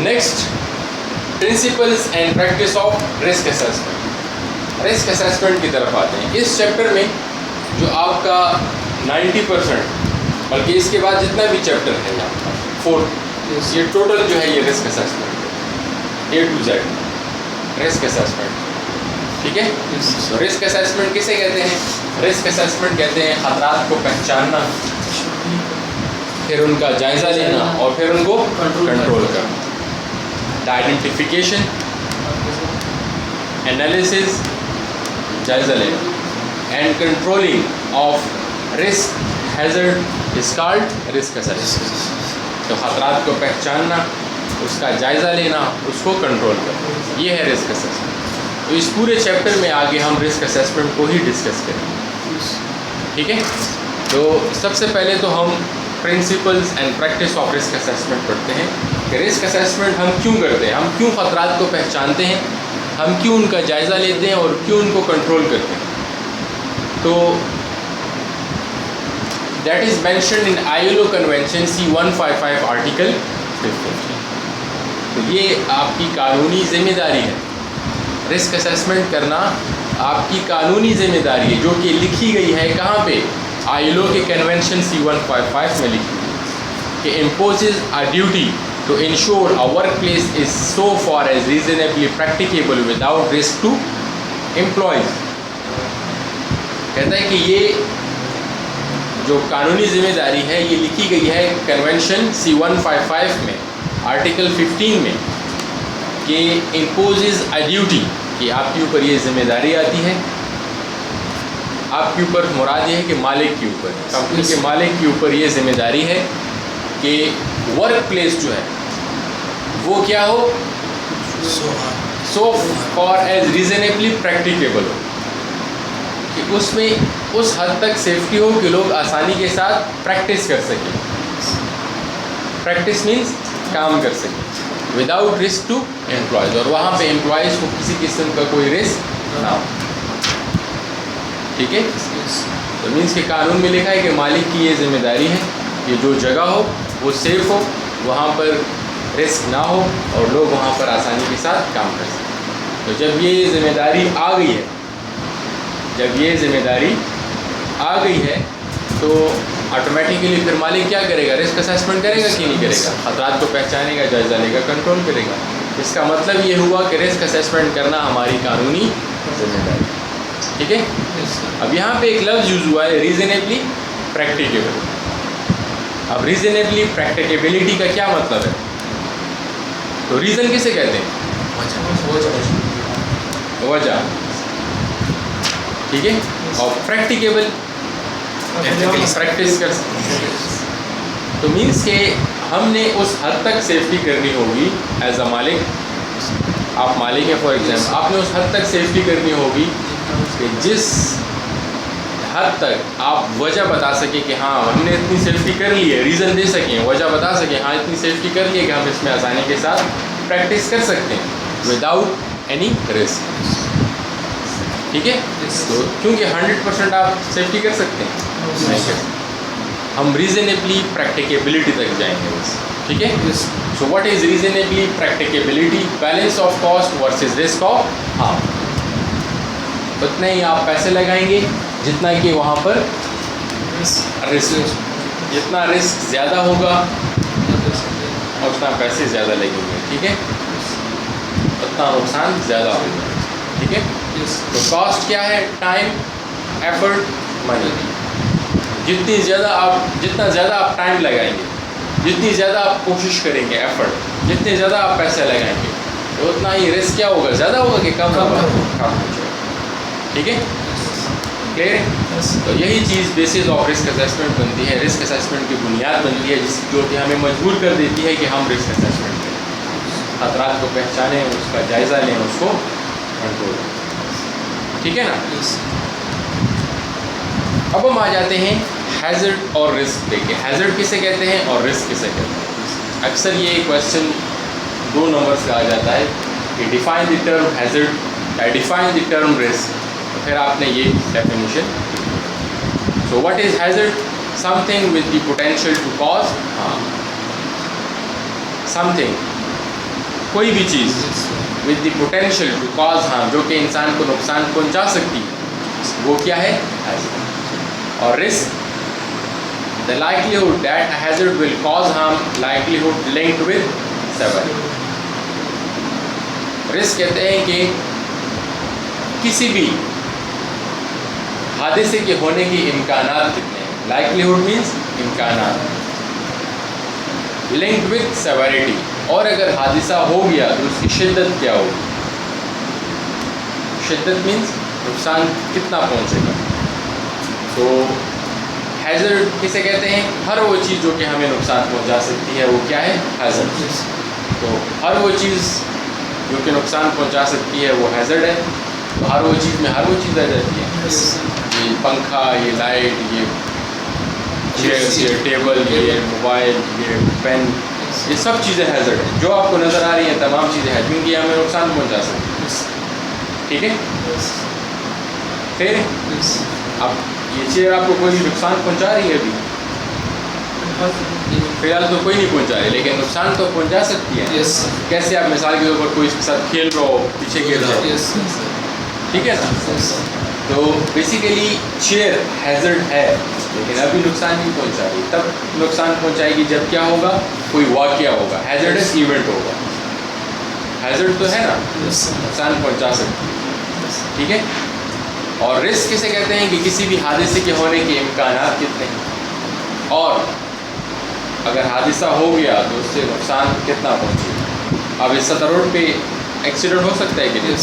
Next, principles and practice of risk assessment. Risk assessment की तरफ आते हैं। इस चैप्टर में जो आपका 90%, बल्कि इसके बाद जितना भी चैप्टर है यहाँ 4, ये टोटल जो है ये रिस्क असेसमेंट है, A to Z risk assessment. ठीक है। तो रिस्क असेसमेंट किसे कहते हैं? रिस्क असेसमेंट कहते हैं खतरात को पहचानना, फिर उनका जायज़ा लेना और फिर उनको कंट्रोल करना। द आइडेंटिफिकेशन, एनालिसिस, जायज़ा लेना and controlling of risk hazard is called risk assessment. तो खतरात को पहचानना, उसका जायज़ा लेना, उसको कंट्रोल करना, ये है रिस्क असेसमेंट। तो इस पूरे चैप्टर में आगे हम रिस्क असेसमेंट को ही डिस्कस करेंगे। ठीक है। तो सबसे पहले तो हम principles and practice of risk assessment पढ़ते हैं कि रिस्क असेसमेंट हम क्यों करते हैं, हम क्यों खतरात को पहचानते हैं, हम क्यों उनका जायज़ा लेते हैं और क्यों उनको कंट्रोल करते हैं। तो that is mentioned in ILO convention C155 article 15। तो ये आपकी कानूनी जिम्मेदारी है, रिस्क असेसमेंट करना आपकी कानूनी जिम्मेदारी है, जो कि लिखी गई है कहाँ पे? ILO के कन्वेंशन C155 में लिखी है कि imposes a duty to ensure a work place is so far as reasonably practicable without risk to employees. कहता है कि ये जो कानूनी जिम्मेदारी है ये लिखी गई है कन्वेंशन C155 में आर्टिकल 15 में कि इम्पोजेज अ ड्यूटी, कि आपके ऊपर ये जिम्मेदारी आती है। आपके ऊपर मुराद ये है कि मालिक के ऊपर, कंपनी के मालिक के ऊपर ये जिम्मेदारी है कि वर्क प्लेस जो है वो क्या हो, so far as reasonably practicable हो, कि उसमें उस हद तक सेफ्टी हो कि लोग आसानी के साथ प्रैक्टिस कर सकें। प्रैक्टिस मीन्स काम कर सकें विदाउट रिस्क टू एम्प्लॉयज़, और वहाँ पे एम्प्लॉयज़ को किसी किस्म का कोई रिस्क ना हो। ठीक है। तो मीन्स के कानून में लिखा है कि मालिक की ये जिम्मेदारी है कि जो जगह हो वो सेफ़ हो, वहाँ पर रिस्क ना हो और लोग वहाँ पर आसानी के साथ काम कर सकें। तो जब ये जिम्मेदारी आ गई है, जब ये जिम्मेदारी आ गई है तो ऑटोमेटिकली फिर मालिक क्या करेगा? रिस्क असेसमेंट करेगा कि नहीं करेगा? खतरात को पहचानेगा, जायज़ा लेगा, कंट्रोल करेगा। इसका मतलब ये हुआ कि रिस्क असेसमेंट करना हमारी कानूनी जिम्मेदारी। ठीक है। अब यहाँ पे एक लफ्ज़ यूज़ हुआ है रीजनेबली प्रैक्टिकेबल। अब रीजनेबली प्रैक्टिकेबिलिटी का क्या मतलब है? तो रीज़न किसे कहते हैं? वजह। ठीक है। और प्रैक्टिकेबल प्रैक्टिस कर सकते। तो मीन्स के हमने उस हद तक सेफ्टी करनी होगी एज अ मालिक। आप मालिक हैं फॉर एग्जाम्पल, आपने उस हद तक सेफ्टी करनी होगी कि जिस हद तक आप वजह बता सकें कि हाँ हमने इतनी सेफ्टी कर ली है, रीज़न दे सकें, वजह बता सकें हाँ इतनी सेफ्टी कर ली है कि हम इसमें आसानी के साथ प्रैक्टिस कर सकते हैं विदाउट एनी रिस्क। ठीक है। तो क्योंकि 100% आप सेफ्टी कर सकते हैं नहीं कर सकते, हम रीजनेबली प्रैक्टिकेबिलिटी तक जाएंगे बस। ठीक है। So what is reasonably practicability? Balance of cost versus risk of harm. उतने ही आप पैसे लगाएंगे जितना कि वहाँ पर रिस्क, जितना रिस्क ज़्यादा होगा उतना पैसे ज़्यादा लगेंगे। ठीक है। उतना नुकसान ज़्यादा होगा। ठीक है। तो कॉस्ट क्या है? Time, effort, money. जितना ज़्यादा आप टाइम लगाएंगे, जितनी ज़्यादा आप कोशिश करेंगे, एफर्ट, जितने ज़्यादा आप पैसे लगाएंगे, तो उतना ही रिस्क क्या होगा? ज़्यादा होगा कि कम होगा? कम हो जाएगा। ठीक है। क्लियर है। तो यही चीज़ बेसिस ऑफ रिस्क असेसमेंट बनती है, रिस्क असेसमेंट की बुनियाद बनती है, जो कि हमें मजबूर कर देती है कि हम रिस्क असेसमेंट करें, खतरात को पहचानें, उसका जायज़ा लें, उसको कंट्रोल करें। ठीक है ना। अब हम आ जाते हैं हैज़र्ड और रिस्क पे कि हैज़र्ड किसे कहते हैं और रिस्क किसे कहते हैं। अक्सर ये क्वेश्चन 2 नंबर्स का आ जाता है कि define the term hazard, define the term risk. तो फिर आपने ये definition. So what is hazard? Something with the potential to cause harm, something कोई भी चीज़ with the potential to cause harm, जो कि इंसान को नुकसान पहुंचा सकती है, वो क्या है? हैज़र्ड। और risk, the likelihood that a hazard will cause harm, likelihood linked with severity. Risk कहते हैं कि किसी भी हादसे के होने की इम्कानात कितने हैं। लाइक्लीहुड मीन्स इम्कानात, लिंक्ड विद सेवरिटी, और अगर हादसा हो गया तो उसकी शिद्दत क्या होगी। शिद्दत मीन्स नुकसान कितना पहुंचेगा। तो हैज़र्ड किसे कहते हैं? हर वो चीज़ जो कि हमें नुकसान पहुंचा सकती है, वो क्या है? हैज़र्ड। तो हर वो चीज़ जो कि नुकसान पहुंचा सकती है वो हैज़र्ड है। तो हर वो चीज़ में हर वो चीज़ आ जाती है, ये पंखा, ये लाइट, ये चेयर, ये टेबल, ये मोबाइल, ये पेन, ये सब चीज़ें हैज़र्ड हैं। जो आपको नज़र आ रही हैं तमाम चीज़ें हैं, क्योंकि हमें नुकसान पहुंचा सकती है। ठीक है। फिर अब ये चेयर आपको कोई नुकसान पहुंचा रही है? अभी फिलहाल तो कोई नहीं पहुंचा रही, लेकिन नुकसान तो पहुंचा सकती है। कैसे? आप मिसाल के तौर पर कोई इसके साथ खेल रहा हो, पीछे गिर जाओ, ठीक है ना। तो बेसिकली चेयर हैज़र्ड है, लेकिन अभी नुकसान नहीं पहुंचा रही। तब नुकसान पहुंचाएगी जब क्या होगा? कोई वाक़या होगा, हैज़र्डस इवेंट होगा। हैज़र्ड तो है ना, नुकसान पहुंचा सकती है। ठीक है। और रिस्क किसे कहते हैं? कि किसी भी हादसे के होने के इम्कानात कितने हैं, और अगर हादसा हो गया तो उससे नुकसान कितना पहुंचेगा। अब इस सतर रोड पे एक्सीडेंट हो सकता है कि नहीं?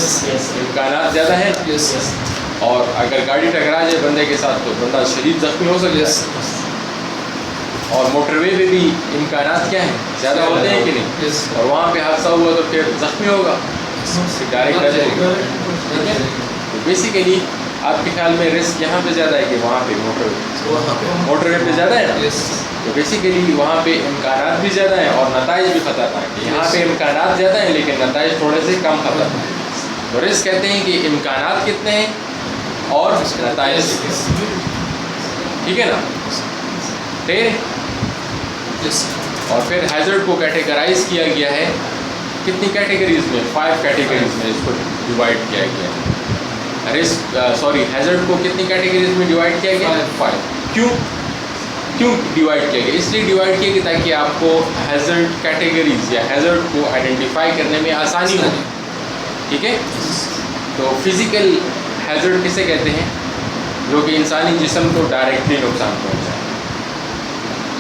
इम्कानात ज़्यादा है ना। और अगर गाड़ी टकरा जाए बंदे के साथ तो बंदा शदीद जख्मी हो सकता है। और मोटरवे पे भी इम्कानात क्या हैं? ज़्यादा होते हैं कि नहीं? और वहाँ पे हादसा हुआ तो फिर जख्मी होगा, डायरेक्ट आ जाएगा। ठीक है। तो बेसिकली आपके ख्याल में रिस्क यहाँ पे ज़्यादा है कि वहाँ पे? मोटरवे पे ज़्यादा है ना। तो बेसिकली वहाँ पे इम्कानात भी ज़्यादा हैं और नताइज भी ख़तरनाक है। यहाँ पे इम्कानात ज़्यादा हैं लेकिन नताइज थोड़े से कम खतरनाक हैं। तो रिस्क कहते हैं कि इम्कानात कितने हैं और नताइज, ठीक है ना। फिर और फिर हैज़र्ड को कैटेगराइज किया गया है कितनी कैटेगरीज में? 5 कैटेगरीज में इसको डिवाइड किया गया है। हैज़र्ड को कितनी कैटेगरीज में डिवाइड किया गया? 5। क्यों डिवाइड किया गया? इसलिए डिवाइड किया गया ताकि आपको हैज़र्ड कैटेगरीज या हैज़र्ड को आइडेंटिफाई करने में आसानी हो। ठीक है। तो फिज़िकल हैज़र्ड किसे कहते हैं? जो कि इंसानी जिस्म को डायरेक्टली नुकसान पहुंचाए।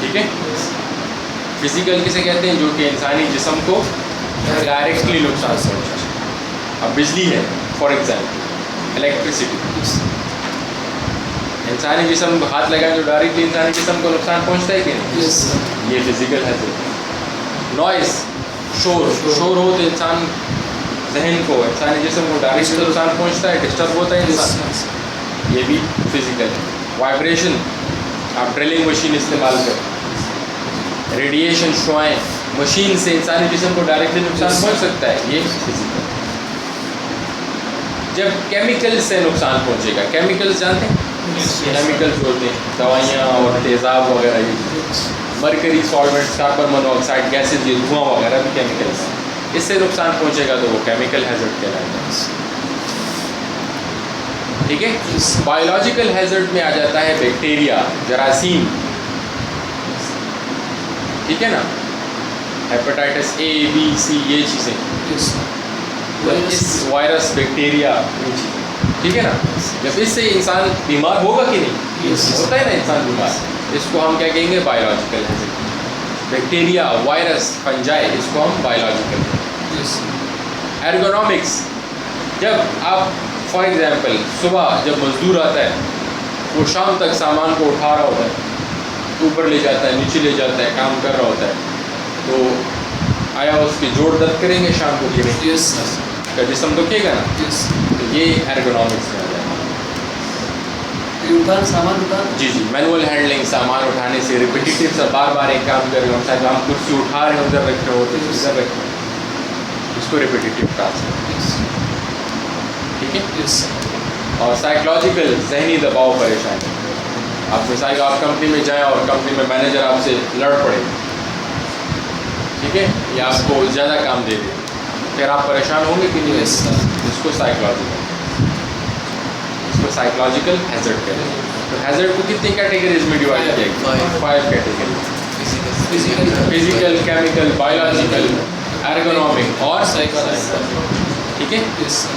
ठीक है। फिज़िकल किसे कहते हैं? जो कि इंसानी जिस्म को डायरेक्टली नुकसान पहुंचाए। अब बिजली है, फॉर एग्जाम्पल इलेक्ट्रिसिटी, इंसानी जिस्म को हाथ लगाए तो डायरेक्टली इंसानी जिस्म को नुकसान पहुंचता है कि नहीं? ये फिजिकल हैज़र्ड। नॉइस, शोर हो तो इंसान जहन को, इंसानी जिस्म को डायरेक्टली नुकसान पहुंचता है, डिस्टर्ब होता है इंसान, ये भी फिजिकल है। वाइब्रेशन, आप ड्रिलिंग मशीन इस्तेमाल करें, रेडिएशन, शुआएँ, मशीन से इंसानी जिस्म को डायरेक्टली नुकसान पहुंच सकता है, ये फिजिकल। जब केमिकल से नुकसान पहुंचेगा, केमिकल्स जानते हैं? केमिकल्स होते हैं दवाइयाँ और तेज़ाब वगैरह, ये mercury solvents, carbon monoxide gases, ये धुआं वगैरह भी केमिकल्स हैं। इससे नुकसान पहुंचेगा तो वो केमिकल हैज़र्ड कहलाएगा। ठीक है। बायोलॉजिकल हैज़र्ड में आ जाता है बैक्टीरिया, जरासीम, ठीक है ना, हेपेटाइटिस A, B, C, ये चीज़ें, इस वायरस, बैक्टीरिया, ये चीज़ें, ठीक है ना। जब इससे इंसान बीमार होगा कि नहीं? होता है ना इंसान बीमार, इसको हम क्या कहेंगे? Biological hazard. Bacteria, virus, fungi, इसको हम बायोलॉजिकल। एर्गोनॉमिक्स, जब आप फॉर एग्जांपल सुबह जब मजदूर आता है वो शाम तक सामान को उठा रहा होता है, ऊपर ले जाता है, नीचे ले जाता है, काम कर रहा होता है, तो आया उसके जोड़ दर्द करेंगे शाम को गिरेंगे, का जिस्म दुखेगा ना। तो ये एर्गोनॉमिक्स में आ जाएगा। सामान उठा, जी, मैनुअल हैंडलिंग, सामान उठाने से रिपीटेटिव से बार बार एक काम कर रहे हो, शायद हम कुर्सी उठा रहे हैं, उधर रख रहे हो तो इधर रख रहे हो, इसको रिपीटेटिव टास्क, ठीक है। और साइकोलॉजिकल, जहनी दबाव, परेशानी, आप मिसाल आप कंपनी में जाएं और कंपनी में मैनेजर आपसे लड़ पड़े, ठीक है, या आपको ज़्यादा काम दे दे, फिर आप परेशान होंगे कि नहीं? इसको साइकोलॉजिकल हैजर्ड कहते हैं। तो हैजर्ड को कितनी कैटेगरीज में डिवाइड किया गया? 5 category, physical, chemical, biological, ergonomic और साइकोलॉजिकल। ठीक है,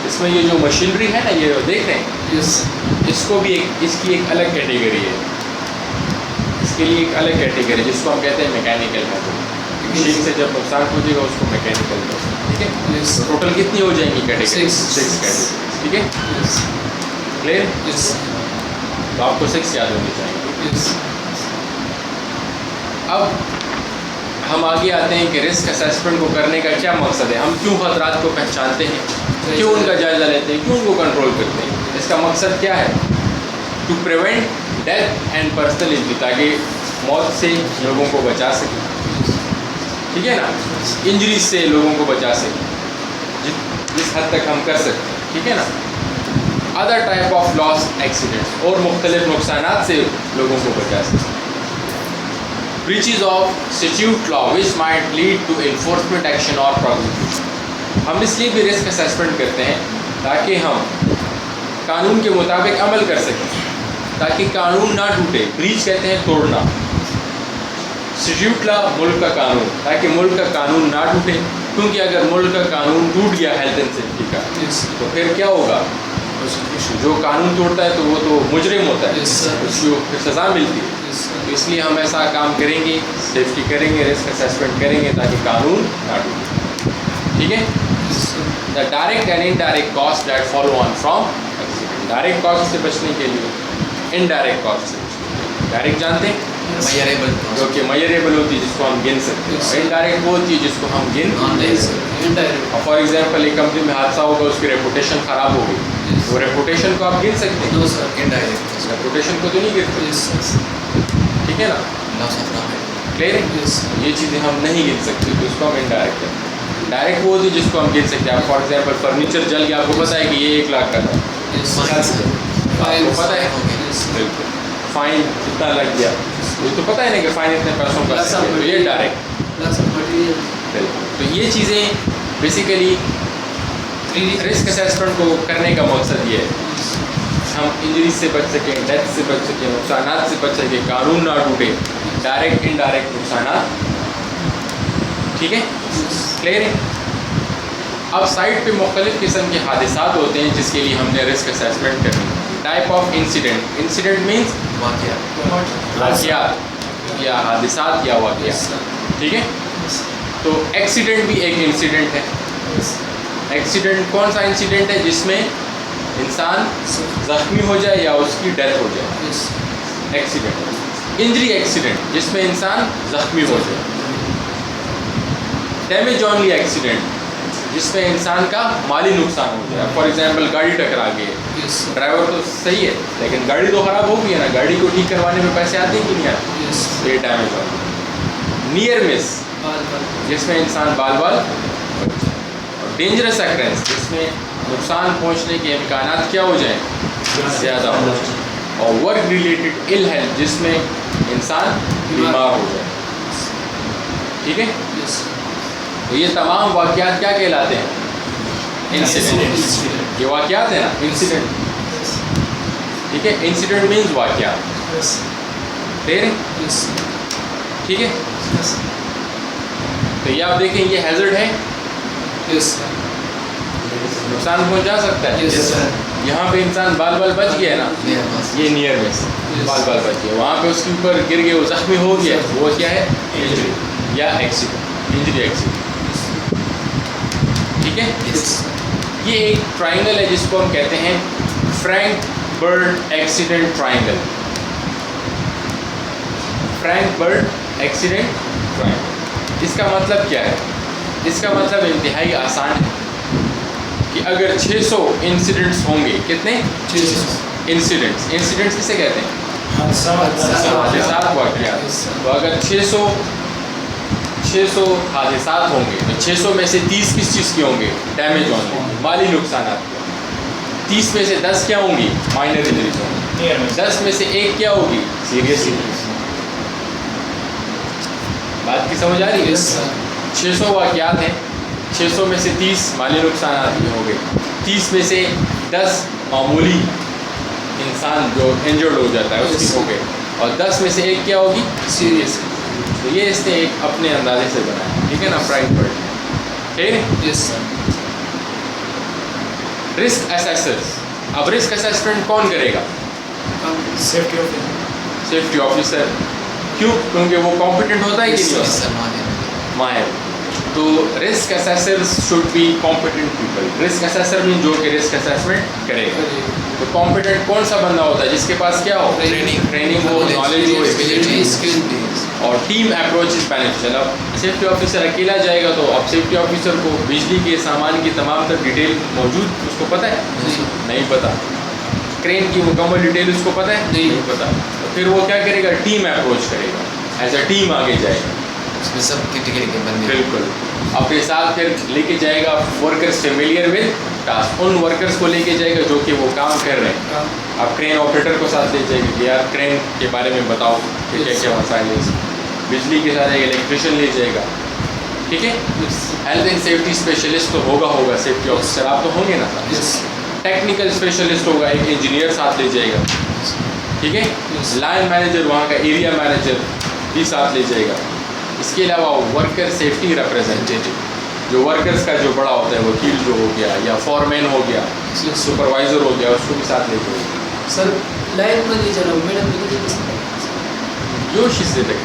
इसमें ये जो मशीनरी है ना, ये देख रहे हैं, इसको भी इसकी एक अलग कैटेगरी है, इसके लिए एक अलग कैटेगरी जिसको हम कहते हैं मैकेनिकल हैजर्ड। मशीन से जब नुकसान पहुंचेगा उसको मैकेनिकल कहते हैं। ठीक है, तो टोटल कितनी हो जाएंगी कैटेगरी? 6 कैटेगरी। ठीक है, क्लियर? तो आपको 6 याद होनी चाहिए। अब हम आगे आते हैं कि रिस्क असेसमेंट को करने का क्या मकसद है, हम क्यों खतरात को पहचानते हैं, क्यों उनका जायज़ा लेते हैं, क्यों उनको कंट्रोल करते हैं। इसका मकसद क्या है? To prevent death and personal injury, ताकि मौत से लोगों को बचा सके। ठीक है ना, इंजरी से लोगों को बचा सके जिस हद तक हम कर सकते हैं। ठीक है ना, other type of loss accidents, और मुख्तलिफ नुकसानात से लोगों को बचा सके। Breaches of statute law which might lead to enforcement action और प्रोसिक्यूशन। हम इसलिए भी रिस्क असेसमेंट करते हैं ताकि हम कानून के मुताबिक अमल कर सकें, ताकि कानून ना टूटे। ब्रीच कहते हैं तोड़ना, स्टैट्यूट लॉ मुल्क का कानून, ताकि मुल्क का कानून ना टूटे। क्योंकि अगर मुल्क का कानून टूट गया हेल्थ एंड सेफ्टी का, तो फिर क्या होगा? जो कानून तोड़ता है तो वो तो मुजरिम होता है, उसको फिर सज़ा मिलती है। तो इसलिए हम ऐसा काम करेंगे, सेफ्टी करेंगे, रिस्क असेसमेंट करेंगे ताकि कानून ना टूटे। ठीक है, the direct and indirect cost that follow on from accident. Direct cost से बचने के लिए इनडायरेक्ट कॉस्ट से। डायरेक्ट जानते हैं, जो कि मेजरेबल होती है, जिसको हम गिन सकते हैं। इनडायरेक्ट वो होती है जिसको हम गिन नहीं सकते। फॉर एग्जाम्पल, एक कंपनी में हादसा होगा, उसकी रेपुटेशन ख़राब हो गई, वो रेपुटेशन को आप गिन सकते हैं? इनडायरेक्ट रेपुटेशन को तो नहीं गिनते। ठीक है ना, क्लियर है? ये चीज़ें हम नहीं गिन सकते, तो इसको हम इनडायरेक्ट कहते हैं। डायरेक्ट वो होती है जिसको हम गिन सकते हैं। आप फॉर एग्जाम्पल फर्नीचर जल गया, आपको पता है कि ये 1 लाख का था, आपको पता है, बिल्कुल, फाइन कितना लग गया, ये तो पता है ना कि फाइन इतने पैसों का, तो ये डायरेक्ट। तो ये चीज़ें बेसिकली रिस्क असेसमेंट को करने का मकसद ये है, हम इंजरी से बच सकें, डेथ से बच सकें, नुकसानात से बच सकें, कानून ना टूटे, डायरेक्ट इनडायरेक्ट नुकसानात। ठीक है, क्लियर है? अब साइट पे मुख्तलिफ़ किस्म के हादसात होते हैं जिसके लिए हमने रिस्क असेसमेंट करनी है। Type of incident, incident means वाक़यात या हादसात या वाक़यात। ठीक है, तो एक्सीडेंट भी एक इंसिडेंट है। एक्सीडेंट कौन सा इंसिडेंट है? जिसमें इंसान ज़ख्मी हो जाए या उसकी डेथ हो जाए, एक्सीडेंट। इंजरी एक्सीडेंट, जिसमें इंसान ज़ख्मी हो जाए। डैमेज ऑनली एक्सीडेंट, जिसमें इंसान का माली नुकसान हो जाए। फॉर एग्जांपल, गाड़ी टकरा गई, ड्राइवर तो सही है लेकिन गाड़ी तो ख़राब हो गई है ना, गाड़ी को ठीक करवाने में पैसे आते हैं कि नहीं आते? ये डैमेज ऑन। नियर मिस, जिसमें इंसान बाल और डेंजरस अक्रेंस, जिसमें नुकसान पहुंचने के इम्कानात क्या हो जाए? ज़्यादा हो जाए। और वर्क रिलेटेड इल हेल्थ, जिसमें इंसान बीमार हो जाए। ठीक है, तो ये तमाम वाक़यात क्या कहलाते हैं? इंसिडेंट। ये वाक़यात है ना, इंसिडेंट। ठीक है, इंसिडेंट मीन्स वाक़यात। ठीक है, तो ये आप देखें, ये हैज़र्ड है, नुकसान पहुंचा सकता है। यहाँ पे इंसान बाल बच गया ना, ये नियर मिस, बाल बच गया, वहाँ पे उसके ऊपर गिर गए, वो ज़ख्मी हो गया, वो क्या है? इंजरी या एक्सीडेंट, इंजरी एक्सीडेंट। ठीक है, ये एक ट्राइंगल है जिसको हम कहते हैं Frank bird accident triangle. Frank bird accident triangle, इसका मतलब क्या है? इसका मतलब इंतहाई आसान है कि अगर 600 इंसिडेंट्स होंगे, कितने? 600 इंसिडेंट्स। इंसिडेंट्स किसे कहते हैं? हादसात, वाक़यात। तो अगर 600 हादसात होंगे तो 600 में से 30 किस चीज़ के होंगे? डैमेज होंगे, माली नुकसानात। 30 में से 10 क्या होंगी? माइनर इंजरीज होंगी। 10 में से 1 क्या होगी? Serious injuries. बात की समझ आ रही है? 600 वाक़यात हैं, 600 में से 30 माली नुकसान हो गए, 30 में से 10 मामूली इंसान जो इंजर्ड हो जाता है उसकी हो गए, और 10 में से एक क्या होगी सीरियस। तो ये इसने एक अपने अंदाजे से बनाया, ठीक है ना, प्राइम पॉइंट, ठीक है। Yes sir. रिस्क असेसर्स, अब रिस्क असेसमेंट कौन करेगा? Safety officer. Safety officer. क्यों? क्योंकि वो कॉम्पिटेंट होता है कि नहीं होता? माहिर। तो risk assessors should be competent people. Risk assessor mean जो कि रिस्क असेसमेंट करेगा। तो कॉम्पिटेंट कौन सा बंदा होता है? जिसके पास क्या हो? ट्रेनिंग हो, नॉलेज हो, स्किल, और टीम अप्रोच इज बेनिफिशियल। अब सेफ्टी ऑफिसर अकेला जाएगा तो अब सेफ्टी ऑफिसर को बिजली के सामान की तमाम तर डिटेल मौजूद उसको पता है? नहीं पता। क्रेन की मुकम्मल डिटेल उसको पता है? नहीं पता। तो फिर वो क्या करेगा? टीम अप्रोच करेगा, एज अ टीम आगे जाएगा, उसमें सब कैटेगरी के बंदे बिल्कुल अपने साथ फिर लेके जाएगा वर्कर्स फेमिलियर विद टास्क। उन वर्कर्स को लेके जाएगा जो कि वो काम कर रहे हैं। अब क्रेन ऑपरेटर को साथ ले जाएगा कि यार क्रेन के बारे में बताओ कि क्या क्या मसाइल है। बिजली के साथ एक इलेक्ट्रिशियन ले जाएगा, ठीक है। हेल्थ एंड सेफ्टी स्पेशलिस्ट तो होगा सेफ्टी ऑफिसर, आप तो होंगे ना। टेक्निकल स्पेशलिस्ट होगा, एक इंजीनियर साथ ले जाएगा, ठीक है। लाइन मैनेजर, वहाँ का एरिया मैनेजर भी साथ ले जाएगा। इसके अलावा वर्कर सेफ्टी रिप्रेजेंटेटिव, जो वर्कर्स का जो बड़ा होता है, वकील जो हो गया या फॉरमैन हो गया, सुपरवाइज़र हो गया, उसको भी साथ ले जाएगा। Sir line manager madam Joshi से तक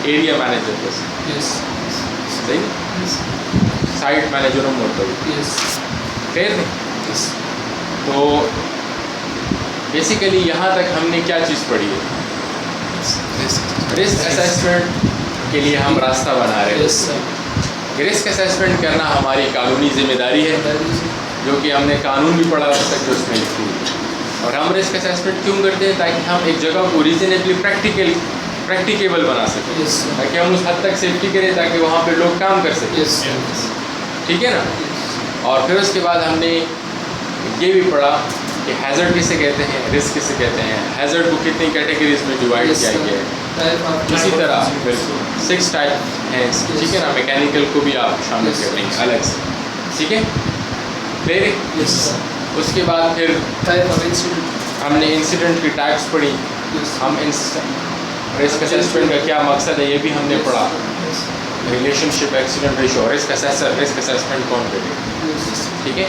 एरिया मैनेजर बस, सही। साइट मैनेजर हम मतलब फिर तो बेसिकली यहाँ तक हमने क्या चीज़ पढ़ी है? रिस्क असेसमेंट के लिए हम रास्ता बना रहे हैं। रिस्क असेसमेंट करना हमारी कानूनी जिम्मेदारी है, जो कि हमने कानून भी पढ़ा तक उसमें लिखी है। और हम रिस्क असेसमेंट क्यों करते हैं? ताकि हम एक जगह को रीजनेबली प्रैक्टिकेबल बना सकें, ताकि हम उस हद तक सेफ्टी करें ताकि वहाँ पे लोग काम कर सकें, ठीक है ना। और फिर उसके बाद हमने ये भी पढ़ा कि हैज़र्ड किसे कहते हैं, रिस्क किसे कहते हैं, हैज़र्ड को कितनी कैटेगरीज में डिवाइड किया गया है। इसी तरह बिल्कुल 6 टाइप हैं, ठीक है ना। मैकेनिकल को भी आप शामिल कर लेंगे अलग से, ठीक है। फिर उसके बाद फिर हमने इंसिडेंट की टाइप्स पढ़ी। हम रिस्क असेसमेंट का क्या मकसद है ये भी हमने पढ़ा। Relationship, accident ratio, risk assessor, risk assessment कौन करेगा, ठीक है।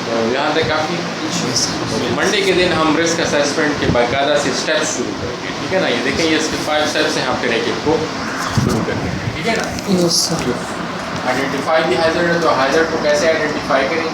तो यहाँ तक काफ़ी। मंडे के दिन हम रिस्क असेसमेंट के बाकायदा से स्टेप्स शुरू करेंगे, ठीक है ना। ये देखें, ये इसके 5 स्टेप्स हैं, हम फिर एक को शुरू करते हैं, ठीक है ना। आइडेंटिफाई दी हैज़र्ड है, तो हैज़र्ड को कैसे आइडेंटिफाई करेंगे?